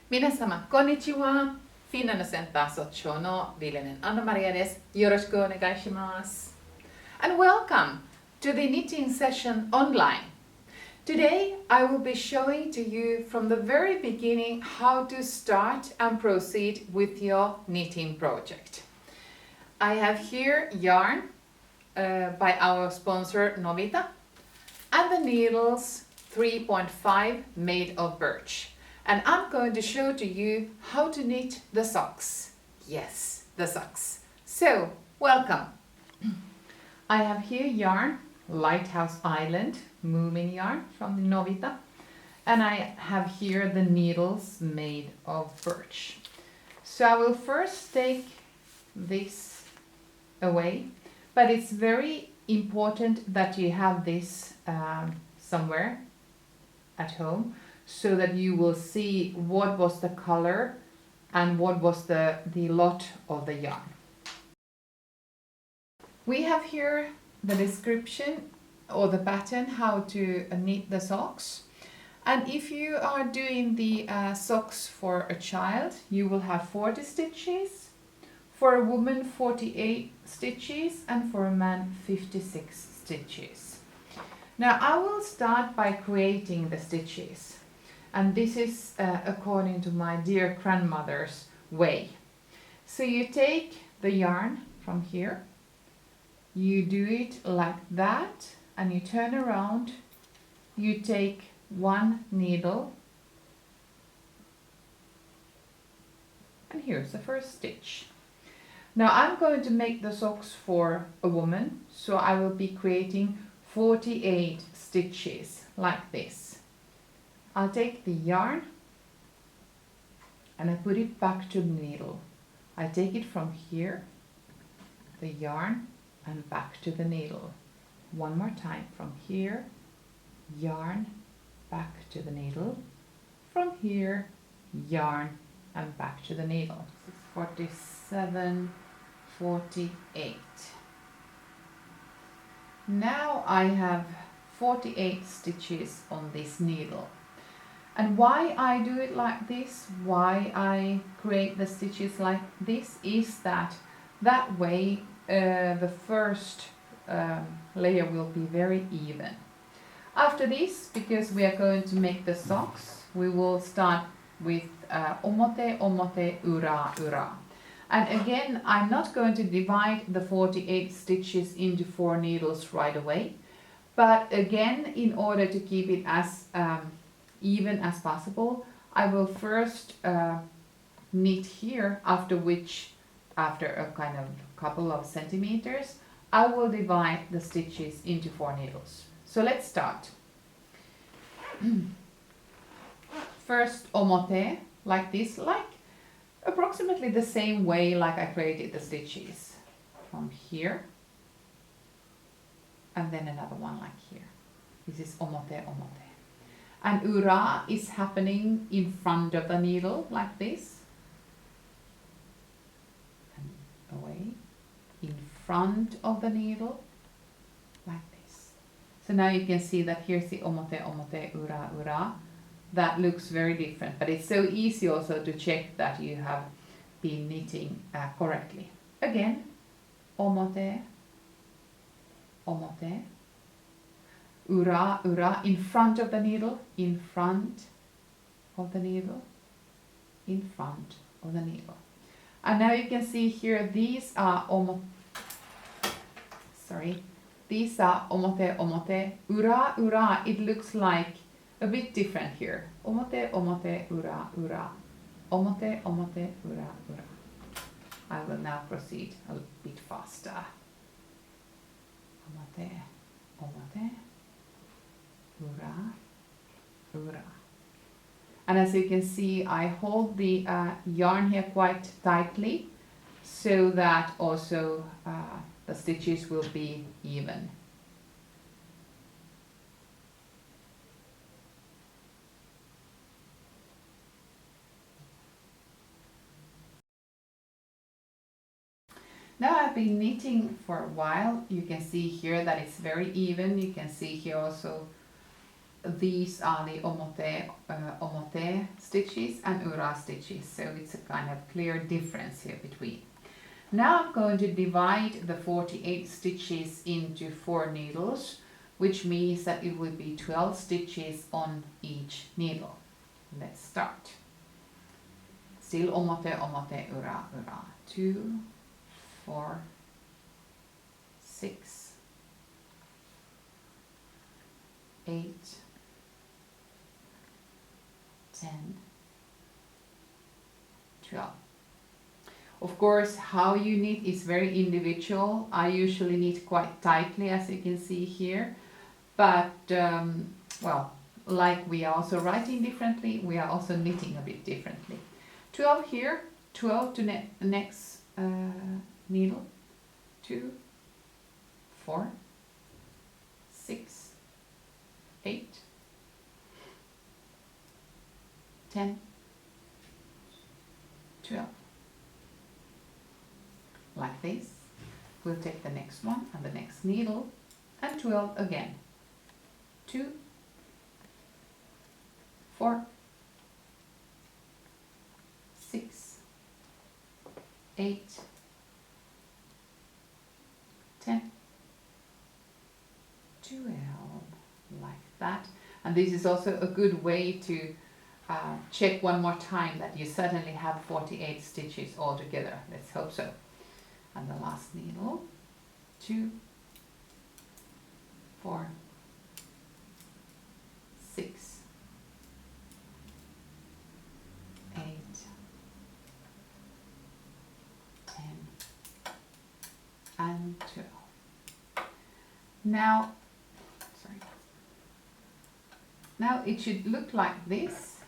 皆様、こんにちは。フィナのセンター卒長のヴィレネン・アンナマリアです。よろしくお願いします。And welcome to the knitting session online. Today, I will be showing to you from the very beginning how to start and proceed with your knitting project. I have here yarn by our sponsor Novita and the needles 3.5 made of birch. And I'm going to show to you how to knit the socks. Yes, the socks. So, welcome. I have here yarn, Lighthouse Island, moving yarn from the Novita. And I have here the needles made of birch. So I will first take this away, but it's very important that you have this somewhere at home, so that you will see what was the color and what was the lot of the yarn. We have here the description or the pattern how to knit the socks. And if you are doing the socks for a child, you will have 40 stitches. For a woman, 48 stitches, and for a man, 56 stitches. Now I will start by creating the stitches. And this is according to my dear grandmother's way. So you take the yarn from here, you do it like that, and you turn around, you take one needle, and here's the first stitch. Now I'm going to make the socks for a woman, so I will be creating 48 stitches like this. I'll take the yarn and I put it back to the needle. I take it from here, the yarn, and back to the needle. One more time, from here, yarn, back to the needle. From here, yarn, and back to the needle. 47, 48. Now I have 48 stitches on this needle. And why I do it like this, why I create the stitches like this, is that way the first layer will be very even. After this, because we are going to make the socks, we will start with omote, omote, ura, ura. And again, I'm not going to divide the 48 stitches into 4 needles right away. But again, in order to keep it as even as possible, I will first knit here, after which, after a kind of couple of centimeters, I will divide the stitches into 4 needles. So let's start. First omote, like this, like approximately the same way like I created the stitches. From here, and then another one like here. This is omote, omote. And ura is happening in front of the needle, like this. And away, in front of the needle, like this. So now you can see that here's the omote, omote, ura, ura. That looks very different, but it's so easy also to check that you have been knitting correctly. Again, omote, omote, ura, ura, in front of the needle, in front of the needle, in front of the needle. And now you can see here, these are these are omote, omote, ura, ura. It looks like a bit different here. Omote, omote, ura, ura. Omote, omote, ura, ura. I will now proceed a bit faster. Omote, omote, ura, ura. And as you can see, I hold the yarn here quite tightly, so that also the stitches will be even. Now I've been knitting for a while. You can see here that it's very even. You can see here also these are the omote stitches and ura stitches, so it's a kind of clear difference here between. Now I'm going to divide the 48 stitches into 4 needles, which means that it will be 12 stitches on each needle. Let's start. Still omote, omote, ura, ura. 2, 4, 6, 8, 10, 12. Of course, how you knit is very individual. I usually knit quite tightly, as you can see here, but well, like we are also writing differently, we are also knitting a bit differently. 12 here, 12 to next needle, 2, 4, 6, 8, 10, 12. Like this. We'll take the next one and the next needle and 12 again. 2, 4, 6, 8, 10, 12, like that. And this is also a good way to check one more time that you certainly have 48 stitches all together. Let's hope so. And the last needle, 2, 4, 6, 8, 10, and 12. Now, now it should look like this,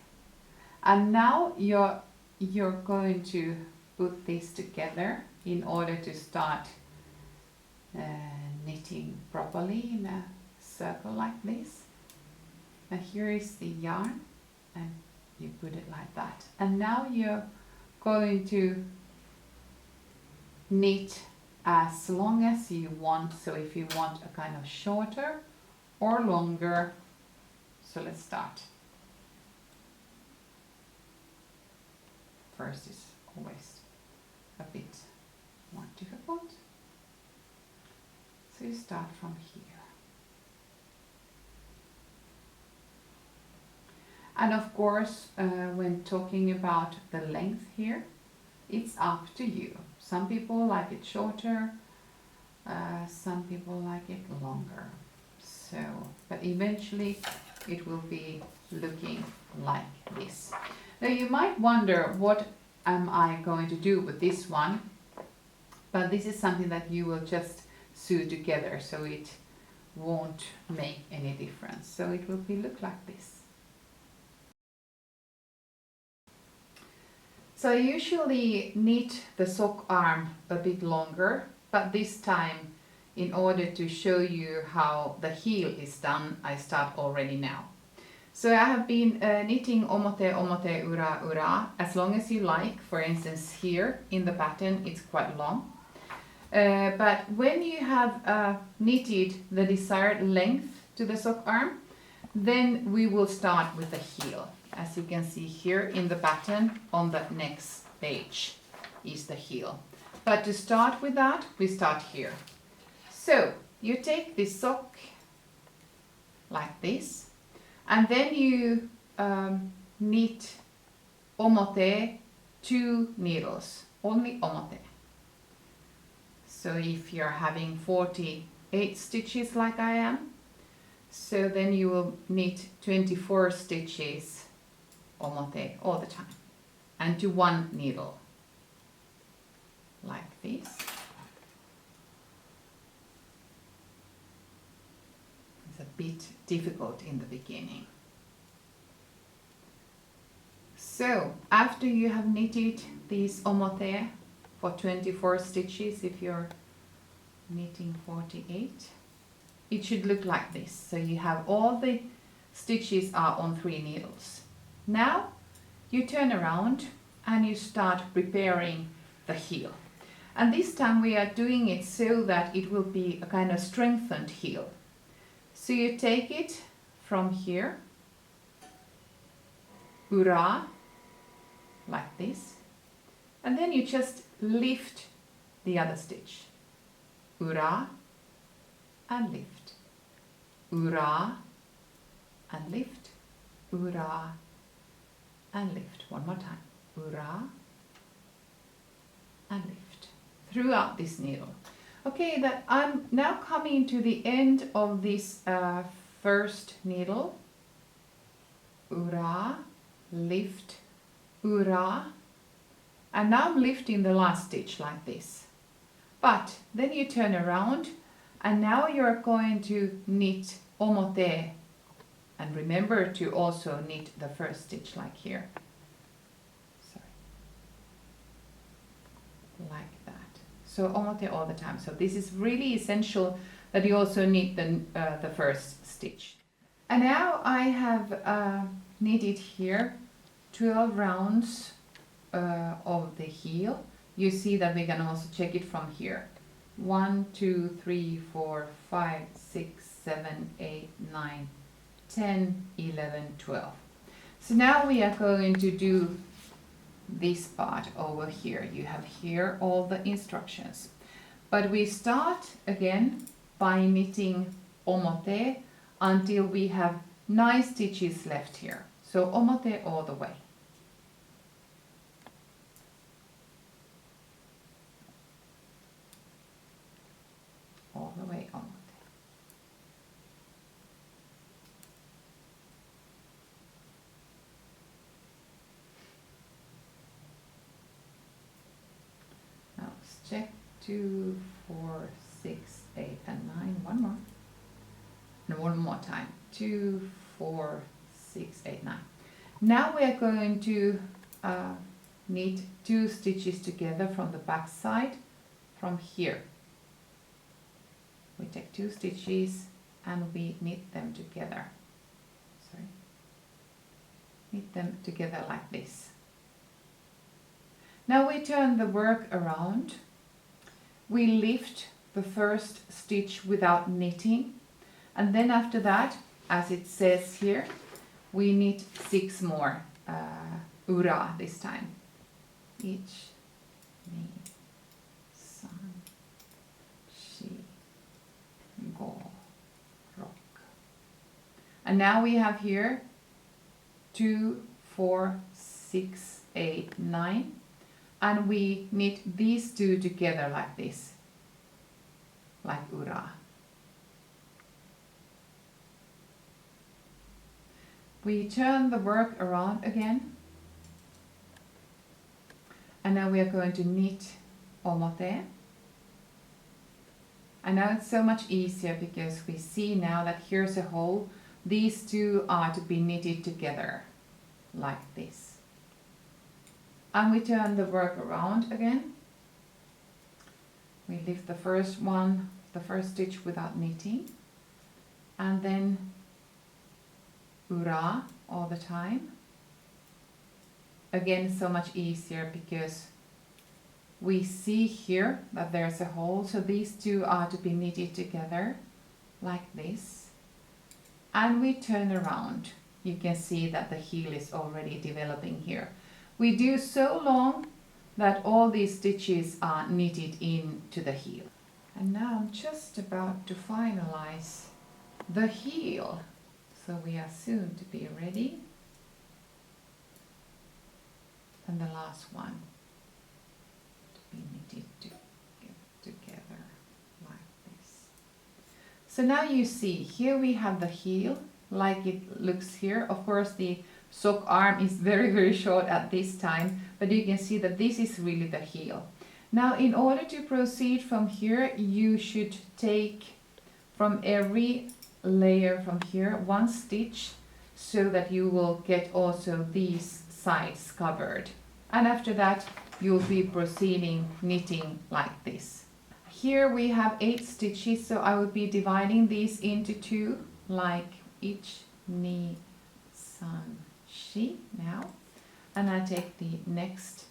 and now you're going to put this together in order to start knitting properly in a circle like this. And here is the yarn, and you put it like that. And now you're going to knit as long as you want. So if you want a kind of shorter or longer, so let's start. First is always a bit more difficult. So you start from here. And of course, when talking about the length here, it's up to you. Some people like it shorter, some people like it longer. So, but eventually it will be looking like this. Now you might wonder, what am I going to do with this one? But this is something that you will just sew together, so it won't make any difference. So it will look like this. So I usually knit the sock arm a bit longer, but this time, in order to show you how the heel is done, I start already now. So I have been knitting omote, omote, ura, ura as long as you like. For instance, here in the pattern it's quite long. But when you have knitted the desired length to the sock arm, then we will start with the heel. As you can see here in the pattern, on the next page is the heel. But to start with that, we start here. So you take this sock like this, and then you knit omote 2 needles, only omote. So if you're having 48 stitches like I am, so then you will knit 24 stitches omote all the time, and to 1 needle, like this. It's a bit difficult in the beginning. So after you have knitted these omote for 24 stitches, if you're knitting 48, it should look like this. So you have all the stitches are on 3 needles. Now you turn around and you start preparing the heel. And this time we are doing it so that it will be a kind of strengthened heel. So you take it from here, ura, like this, and then you just lift the other stitch, ura and lift, ura and lift, ura and lift. One more time, ura and lift throughout this needle. Okay, that I'm now coming to the end of this first needle, ura, lift, ura, and now I'm lifting the last stitch like this. But then you turn around and now you're going to knit omote, and remember to also knit the first stitch like here. Sorry. Like that. So omote all the time. So this is really essential that you also knit the first stitch. And now I have knitted here 12 rounds of the heel. You see that we can also check it from here. 1, 2, 3, 4, 5, 6, 7, 8, 9, 10, 11, 12. So now we are going to do this part over here. You have here all the instructions. But we start again by knitting omote until we have 9 stitches left here. So omote all the way. All the way omote. Now let's check 2, 4, 6, 8, and 9. One more. No, one more time. 2, 4, 6, 8, 9. Now we are going to knit 2 stitches together from the back side from here. We take 2 stitches and we knit them together. Sorry. Knit them together like this. Now we turn the work around. We lift the first stitch without knitting, and then after that, as it says here, we knit 6 more ura this time. Ich, ni, san, shi, go, rock. And now we have here 2, 4, 6, 8, 9, and we knit these 2 together like this, like ura. We turn the work around again, and now we are going to knit omote. And now it's so much easier because we see now that here's a hole. These 2 are to be knitted together like this. And we turn the work around again. We lift the first one, the first stitch without knitting, and then ura all the time. Again, so much easier because we see here that there's a hole, so these 2 are to be knitted together like this. And we turn around. You can see that the heel is already developing here. We do so long that all these stitches are knitted into the heel. And now I'm just about to finalize the heel. So we are soon to be ready. And the last one to be knitted together like this. So now you see, here we have the heel like it looks here. Of course the sock arm is very, very short at this time, but you can see that this is really the heel. Now in order to proceed from here, you should take from every layer from here 1 stitch so that you will get also these sides covered. And after that you'll be proceeding knitting like this. Here we have 8 stitches, so I will be dividing these into 2 like ich, ni, san, shi now. And I take the next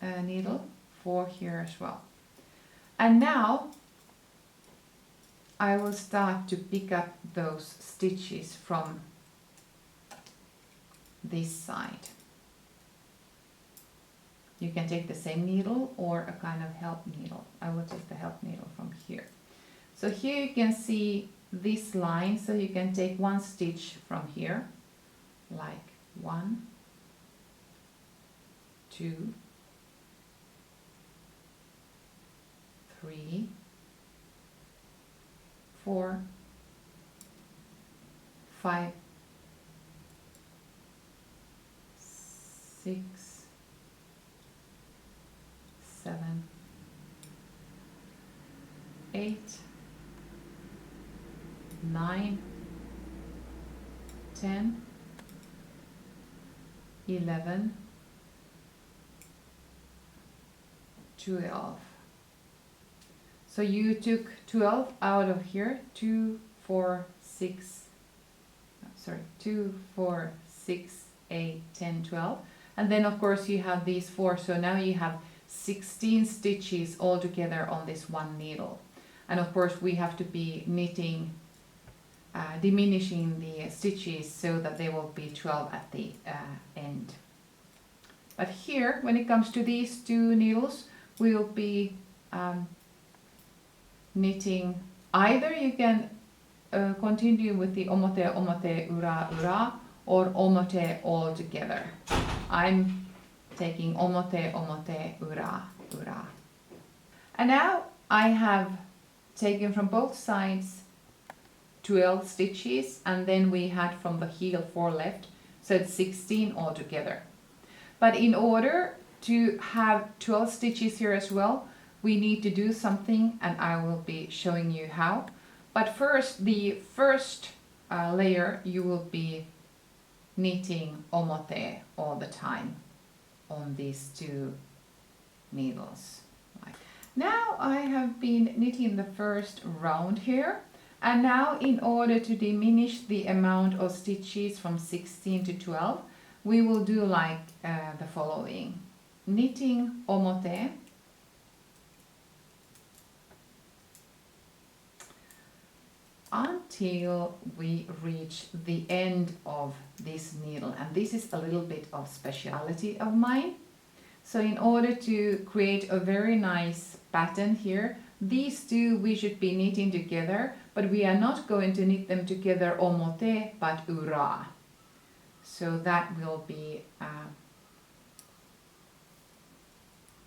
needle 4 here as well. And now I will start to pick up those stitches from this side. You can take the same needle or a kind of help needle. I will take the help needle from here. So here you can see this line, so you can take one stitch from here, like 1, 2, 3, 4, 5, 6, 7, 8, 9, 10, 11, 12. So you took 12 out of here, 2, 4, 6, 8, 10, 12. And then of course you have these 4, so now you have 16 stitches all together on this one needle. And of course we have to be knitting, diminishing the stitches so that there will be 12 at the end. But here, when it comes to these two needles, we will be knitting, either you can continue with the omote, omote, ura, ura, or omote all together. I'm taking omote, omote, ura, ura. And now I have taken from both sides 12 stitches, and then we had from the heel 4 left, so it's 16 altogether. But in order to have 12 stitches here as well, we need to do something, and I will be showing you how. But first, the first layer, you will be knitting omote all the time on these two needles. Now I have been knitting the first round here, and now in order to diminish the amount of stitches from 16 to 12, we will do like the following. Knitting omote, until we reach the end of this needle, and this is a little bit of speciality of mine. So in order to create a very nice pattern here, these two we should be knitting together, but we are not going to knit them together omote but ura. So that will be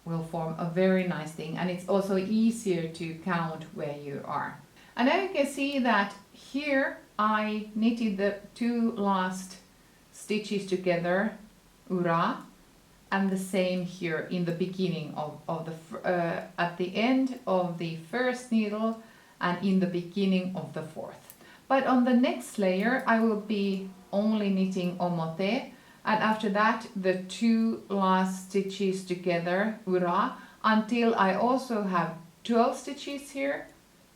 will form a very nice thing, and it's also easier to count where you are. And now you can see that here I knitted the two last stitches together, ura, and the same here in the beginning of the at the end of the first needle and in the beginning of the fourth. But on the next layer I will be only knitting omote, and after that the two last stitches together, ura, until I also have 12 stitches here,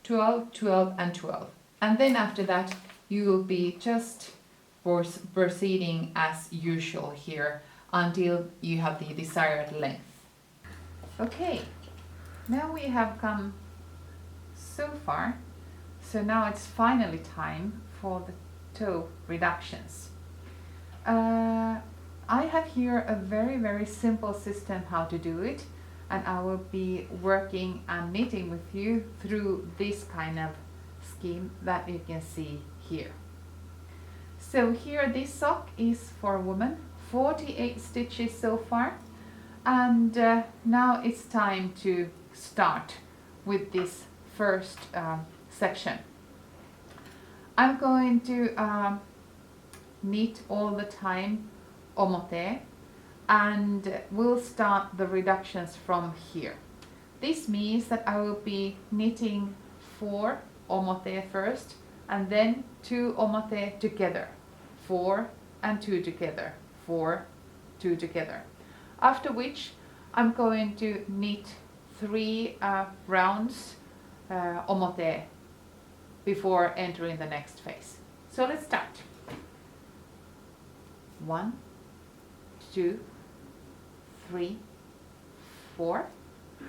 12, 12 and 12. And then after that you will be just proceeding as usual here until you have the desired length. Okay, now we have come so far, so now it's finally time for the toe reductions. I have here a very simple system how to do it, and I will be working and knitting with you through this kind of scheme that you can see here. So here this sock is for a woman, 48 stitches so far, and now it's time to start with this first section. I'm going to knit all the time omote, and we'll start the reductions from here. This means that I will be knitting 4 omote first, and then 2 omote together, 4 and 2 together, 4, 2 together. After which I'm going to knit 3 rounds omote before entering the next phase. So let's start. 1, 2, 3, 4.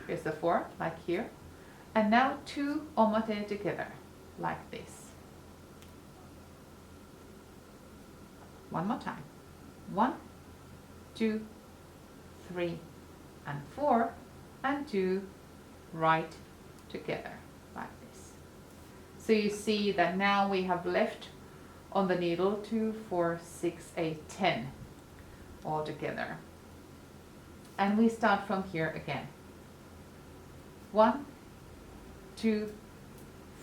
Here's the 4, like here. And now 2 omote together, like this. One more time. 1, 2, 3, and 4, and 2 right together like this. So you see that now we have left on the needle 2, 4, 6, 8, 10 all together. And we start from here again. 1, 2,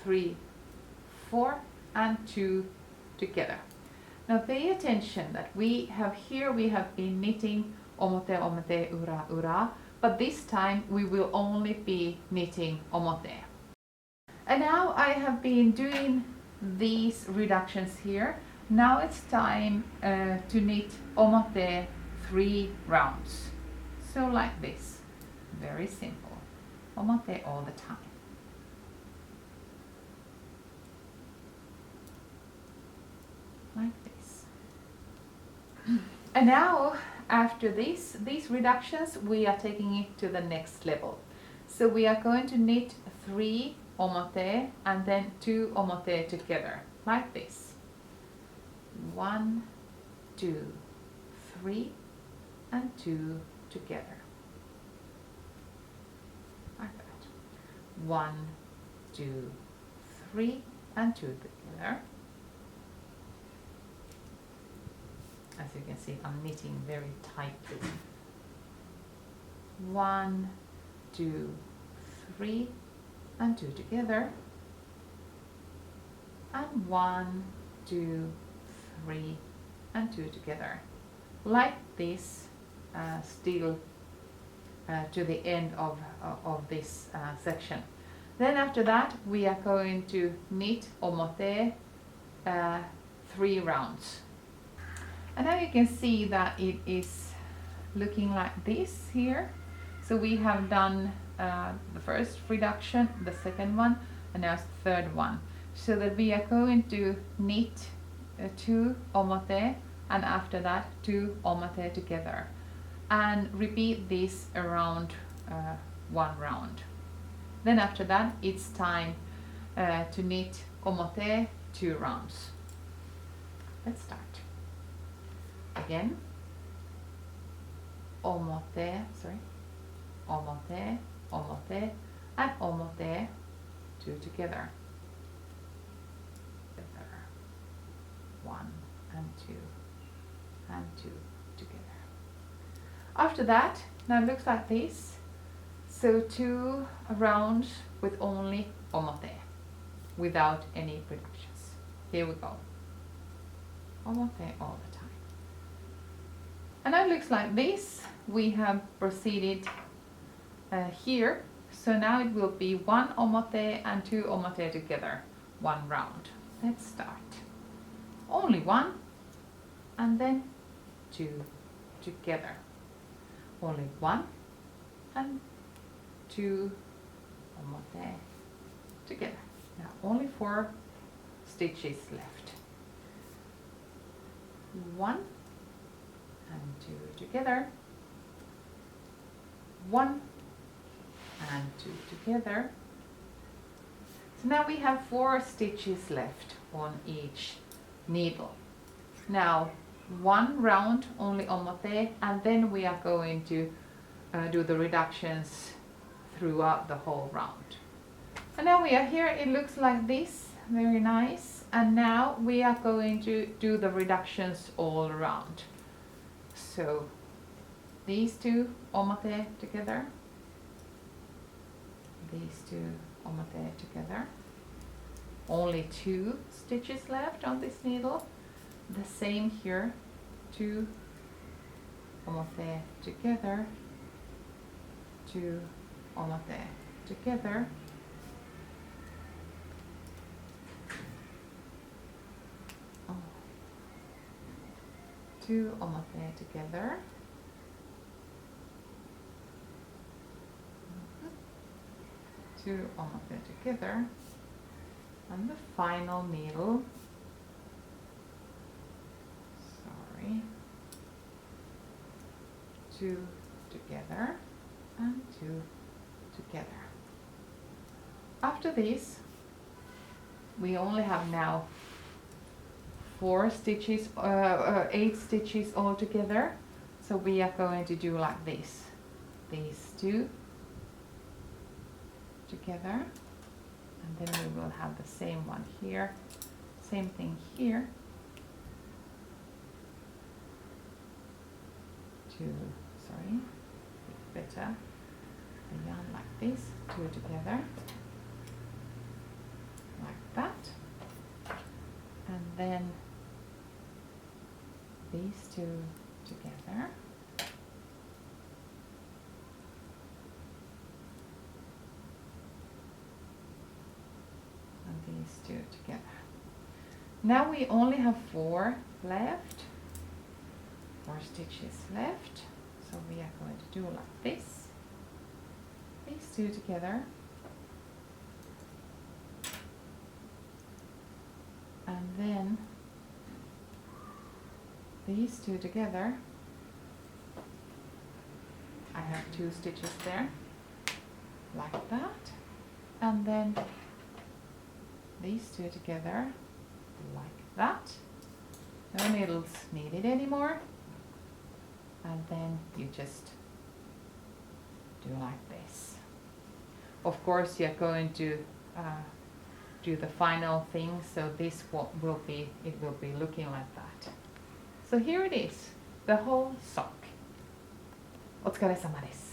3, 4, and 2 together. Now pay attention that we have been knitting omote, omote, ura, ura, but this time we will only be knitting omote. And now I have been doing these reductions here. Now it's time to knit omote 3 rounds. So like this, very simple, omote all the time. Like this. And now after these reductions, we are taking it to the next level. So we are going to knit 3 omote and then 2 omote together, like this. 1, 2, 3, and 2 together. Like that. 1, 2, 3, and 2 together. As you can see, I'm knitting very tightly. 1, 2, 3, and 2 together. And 1, 2, 3, and 2 together. Like this, still to the end of this section. Then after that, we are going to knit omote 3 rounds. And now you can see that it is looking like this here. So we have done the first reduction, the second one, and now it's the third one. So that we are going to knit 2 omote and after that 2 omote together. And repeat this around 1 round. Then after that it's time to knit omote 2 rounds. Let's start. Again, omote, omote, omote, and omote 2 together. 1 and 2 and 2 together. After that, now it looks like this. So 2 rounds with only omote, without any reductions. Here we go. Omote all the time. And now it looks like this. We have proceeded here. So now it will be 1 omote and 2 omote together, 1 round. Let's start. Only 1 and then 2 together. Only 1 and 2 omote together. Now only 4 stitches left. 1 and 2 together. 1 and 2 together. So now we have 4 stitches left on each needle. Now 1 round only omote, and then we are going to do the reductions throughout the whole round. And now we are here, it looks like this, very nice. And now we are going to do the reductions all around. So these 2 omote together, these 2 omote together. Only 2 stitches left on this needle. The same here, 2 omote together, 2 omote together. Oh. 2 omote together. 2 omote together. And the final needle, sorry, 2 together and 2 together. After this, we only have now 8 stitches all together. So we are going to do like this. These two together. And then we will have the same one here. Same thing here. Better the yarn like this, two together, like that, and then these two together, and these two together. Now we only have 4 left, 4 stitches left. So we are going to do like this, these two together, and then these two together. I have 2 stitches there, like that, and then these two together, like that. No needles needed anymore. And then you just do like this. Of course, you're going to do the final thing, so this will be looking like that. So here it is, the whole sock. お疲れ様です。